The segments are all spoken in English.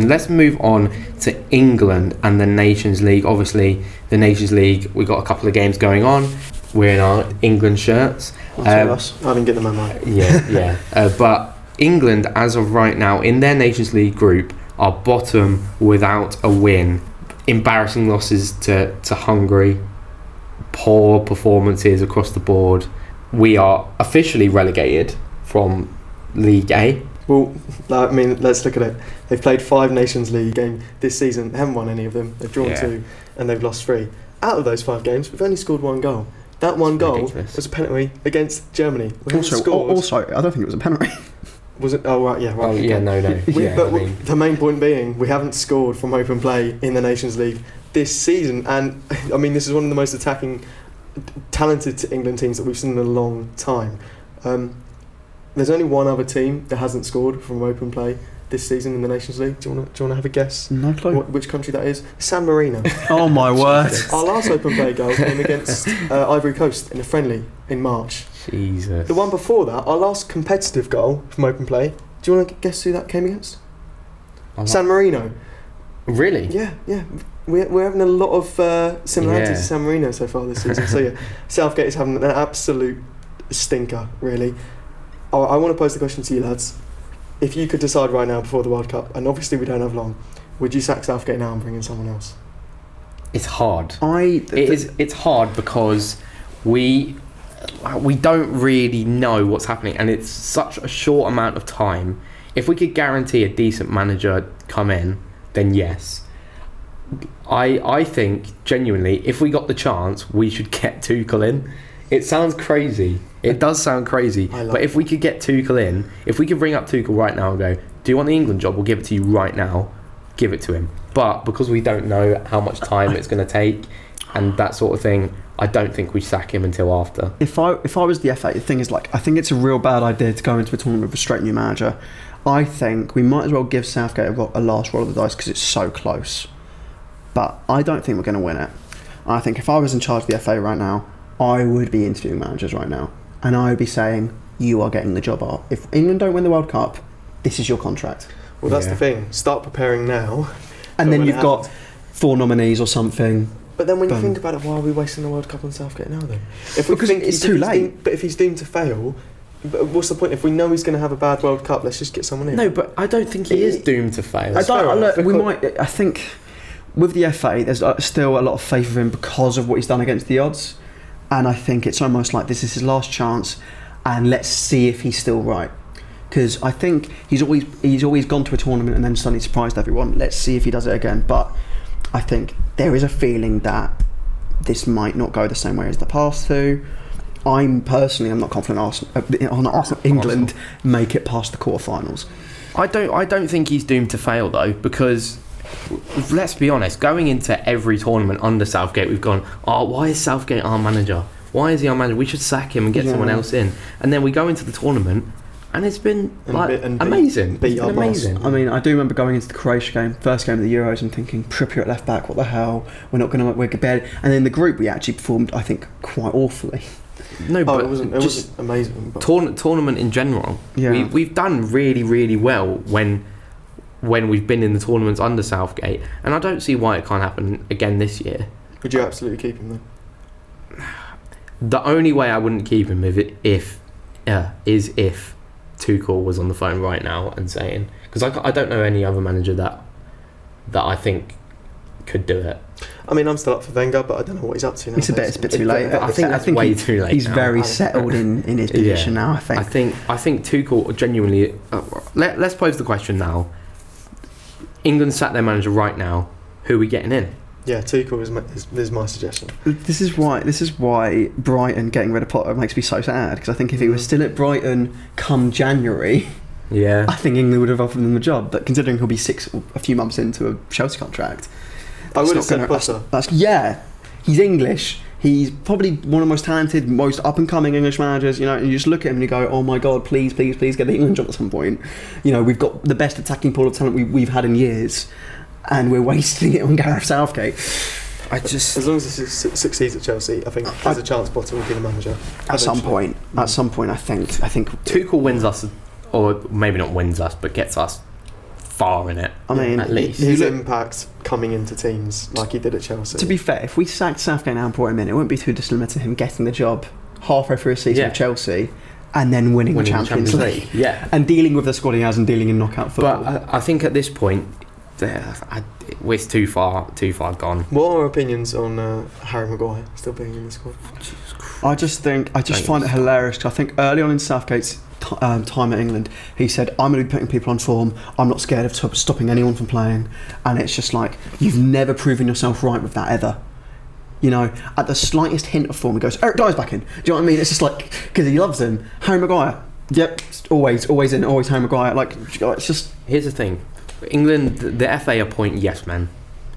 question. Let's move on to England and the Nations League. Obviously, the Nations League, we've got a couple of games going on. We're in our England shirts. I didn't get them on mine. Yeah. But England, as of right now, in their Nations League group, are bottom without a win. Embarrassing losses to Hungary. Poor performances across the board. We are officially relegated from League A. Well, I mean, let's look at it. They've played 5 Nations League games this season. They haven't won any of them. They've drawn 2 and they've lost 3. Out of those 5 games, we've only scored 1 goal. That one goal was a penalty against Germany. Also, I don't think it was a penalty. Was it? Oh, right, yeah. Right, oh, yeah, no. The main point being, we haven't scored from open play in the Nations League this season. And, I mean, this is one of the most attacking, talented England teams that we've seen in a long time. There's only one other team that hasn't scored from open play this season in the Nations League. Do you want to have a guess? No clue. Which country that is? San Marino. Oh my word! Our last open play goal came against Ivory Coast in a friendly in March. Jesus. The one before that, our last competitive goal from open play. Do you want to guess who that came against? San Marino. Really? Yeah. We're having a lot of similarities to San Marino so far this season. So yeah, Southgate is having an absolute stinker, really. I want to pose the question to you lads. If you could decide right now before the World Cup, and obviously we don't have long, would you sack Southgate now and bring in someone else? It's hard. It's hard because we don't really know what's happening, and it's such a short amount of time. If we could guarantee a decent manager come in, then yes. I think genuinely, if we got the chance, we should get Tuchel in. It sounds crazy. It does sound crazy. But if we could get Tuchel in, if we could bring up Tuchel right now and go, do you want the England job? We'll give it to you right now. Give it to him. But because we don't know how much time it's going to take and that sort of thing, I don't think we sack him until after. If I was the FA, the thing is, I think it's a real bad idea to go into a tournament with a straight new manager. I think we might as well give Southgate a last roll of the dice because it's so close. But I don't think we're going to win it. I think if I was in charge of the FA right now, I would be interviewing managers right now, and I would be saying, you are getting the job up. If England don't win the World Cup, this is your contract. Well, that's the thing. Start preparing now. And then you've got 4 nominees or something. But then when you think about it, why are we wasting the World Cup on Southgate now then? Because it's too late. But if he's doomed to fail, what's the point? If we know he's going to have a bad World Cup, let's just get someone in. No, but I don't think he is doomed to fail. I think with the FA, there's still a lot of faith in him because of what he's done against the odds. And I think it's almost like this is his last chance, and let's see if he's still right. Because I think he's always gone to a tournament and then suddenly surprised everyone. Let's see if he does it again. But I think there is a feeling that this might not go the same way as the past 2. I'm not confident England make it past the quarterfinals. I don't think he's doomed to fail though, because let's be honest, going into every tournament under Southgate, we've gone, why is Southgate our manager? Why is he our manager? We should sack him and get someone else in. And then we go into the tournament, and it's been amazing. It's been amazing. I mean, I do remember going into the Croatia game, first game of the Euros, and thinking, Trippier at left back, what the hell? We're barely. And in the group, we actually performed, I think, quite awfully. No, but it wasn't amazing. But Tournament in general, we've done really, really well when we've been in the tournaments under Southgate, and I don't see why it can't happen again this year. Would you absolutely keep him then? The only way I wouldn't keep him is if Tuchel was on the phone right now and saying, because I don't know any other manager that I think could do it. I mean, I'm still up for Wenger, but I don't know what he's up to now. It's a bit too late. I think that's way too late. He's very settled in his position now. I think Tuchel genuinely. Let's pose the question now. England sat their manager right now. Who are we getting in? Yeah, Tuchel is my suggestion. This is why Brighton getting rid of Potter makes me so sad, because I think if he was still at Brighton come January, I think England would have offered him the job. But considering he'll be a few months into a Chelsea contract, I would have said Potter. He's English. He's probably one of the most talented, most up-and-coming English managers, and you just look at him and you go, oh my God, please get the England job at some point. We've got the best attacking pool of talent we've had in years, and we're wasting it on Gareth Southgate. As long as he succeeds at Chelsea, I think there's a chance Potter will be the manager. At some point, I think Tuchel wins us, or maybe not wins us, but gets us far in it. I mean, at least. His impact coming into teams like he did at Chelsea. To be fair, if we sacked Southgate now and brought him in, it wouldn't be too dissimilar to him getting the job halfway through a season with Chelsea and then winning the Champions League. Yeah. And dealing with the squad he has and dealing in knockout football. But I think at this point, it's too far gone. What are our opinions on Harry Maguire still being in the squad? I just find it hilarious, because I think early on in Southgate's time at England, he said, I'm going to be putting people on form, I'm not scared of stopping anyone from playing. And it's just like, you've never proven yourself right with that ever. You know, at the slightest hint of form, he goes, Eric Dyer's back in. Do you know what I mean? It's just like, because he loves him. Harry Maguire, yep, always in, always Harry Maguire. Like, it's just... Here's the thing. England, the FA appoint yes men,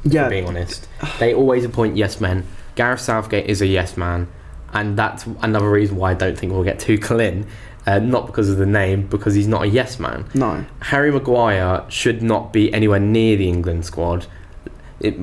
yeah, being honest. They always appoint yes men. Gareth Southgate is a yes man, and that's another reason why I don't think we'll get Tuchel in. Not because of the name, because he's not a yes man. No. Harry Maguire should not be anywhere near the England squad.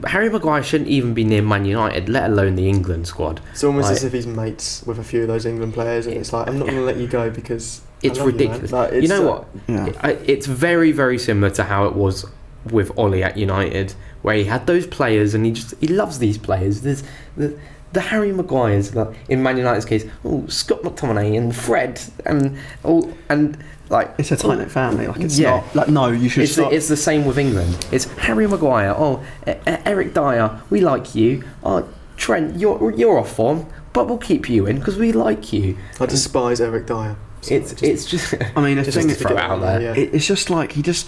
Harry Maguire shouldn't even be near Man United, let alone the England squad. It's almost as if he's mates with a few of those England players, and it's like, I'm not going to let you go because it's ridiculous. You know what? Yeah. It's very, very similar to how it was with Ollie at United, where he had those players and he loves these players. There's the Harry Maguires, like in Man United's case, Scott McTominay and Fred and like it's a tight knit family. Like it's not like no, you should. It's the same with England. It's Harry Maguire. Eric Dyer, we like you. Trent, you're off form, but we'll keep you in because we like you. I despise Eric Dyer. So it's just. I mean, just to throw it out there. Yeah. It's just like it's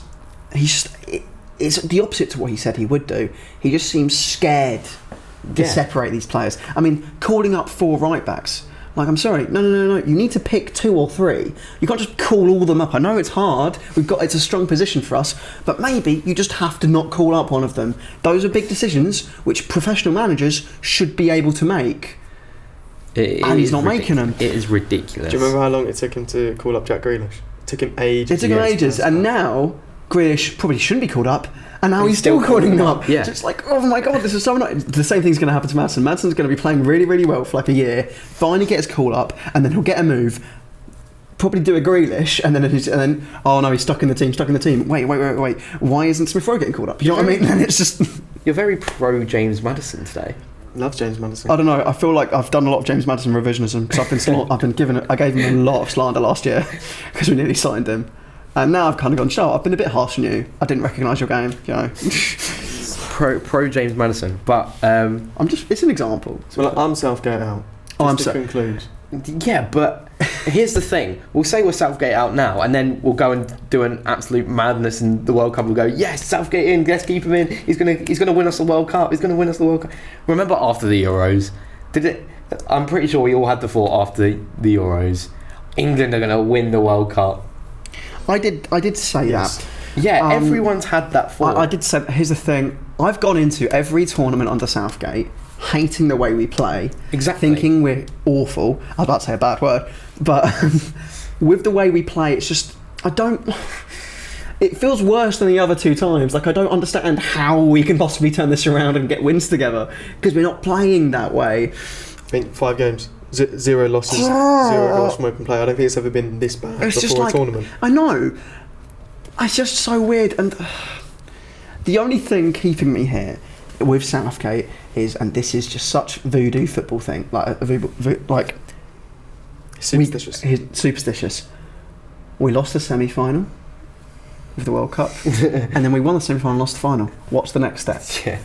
the opposite to what he said he would do. He just seems scared to separate these players. I mean, calling up 4 right backs. Like, I'm sorry, no. You need to pick 2 or 3. You can't just call all of them up. I know it's hard. It's a strong position for us, but maybe you just have to not call up one of them. Those are big decisions which professional managers should be able to make. And he's not making them. It is ridiculous. Do you remember how long it took him to call up Jack Grealish? It took him ages. It took him ages, and now Grealish probably shouldn't be called up. And now he's still calling him up. Yeah. Just like, oh my god, this is so annoying. The same thing's going to happen to Maddison. Maddison's going to be playing really, really well for like a year. Finally get his call up, and then he'll get a move. Probably do a Grealish, and then oh no, he's stuck in the team. Wait. Why isn't Smith Rowe getting called up? You know what I mean? And it's just you're very pro James Maddison today. Love James Maddison. I don't know. I feel like I've done a lot of James Maddison revisionism because I gave him a lot of slander last year because we nearly signed him. And now I've kind of gone, Charles, I've been a bit harsh on you. I didn't recognise your game, you know. pro James Maddison, but it's an example. Well, I'm Southgate out. Just to conclude. Yeah, but here's the thing. We'll say we're Southgate out now, and then we'll go and do an absolute madness in the World Cup. We'll go, yes, Southgate in, let's keep him in. He's gonna win us the World Cup. Remember after the Euros? I'm pretty sure we all had the thought after the Euros, England are gonna win the World Cup. I did say that. Yeah, everyone's had that thought. I did say. Here's the thing. I've gone into every tournament under Southgate hating the way we play. Exactly. Thinking we're awful. I was about to say a bad word. But with the way we play, it's just... It feels worse than the other 2 times. Like, I don't understand how we can possibly turn this around and get wins together. Because we're not playing that way. I mean, 5 games. 0 losses, 0 goals from open play. I don't think it's ever been this bad before a tournament. I know. It's just so weird. And the only thing keeping me here with Southgate is, and this is just such voodoo football thing, like superstitious. Superstitious. We lost the semi-final of the World Cup, and then we won the semi-final and lost the final. What's the next step? Yeah.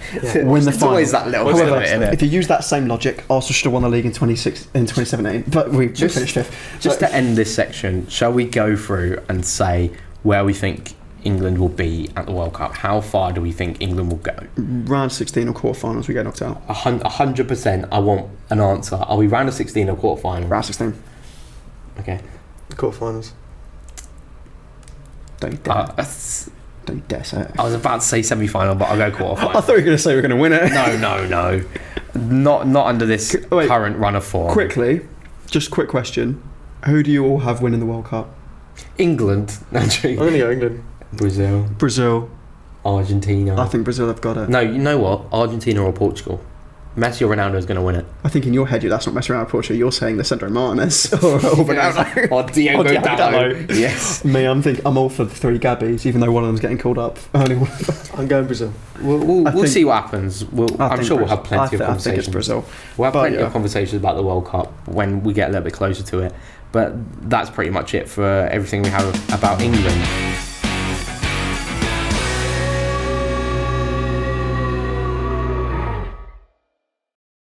Win the It's final. always that little bit of it, isn't it? If you use that same logic, Arsenal should have won the league in 2017, but we finished 5th. Just to end this section, shall we go through and say where we think England will be at the World Cup? How far do we think England will go? Round 16 or quarterfinals, we get knocked out. 100%. I want an answer. Are we round of 16 or quarterfinal? Round 16. Okay. Quarterfinals. Don't dare say it. I was about to say semi-final, but I'll go quarterfinal. I thought you were going to say we're going to win it. No. Not under this current run of form. Quickly, just quick question. Who do you all have winning the World Cup? England. I'm going to go England. Brazil. Argentina. I think Brazil have got it. No, you know what? Argentina or Portugal. Messi or Ronaldo is going to win it. I think in your head, that's not messing around with Portugal. You're saying Lisandro Martinez or Ronaldo. Or Diogo Dalot. Yes. Me, I'm all for the 3 Gabbies, even though one of them's getting called up. Only one. I'm going Brazil. We'll see what happens. I'm sure we'll have plenty of I think conversations. it's Brazil. We'll have plenty of conversations about the World Cup when we get a little bit closer to it. But that's pretty much it for everything we have about England.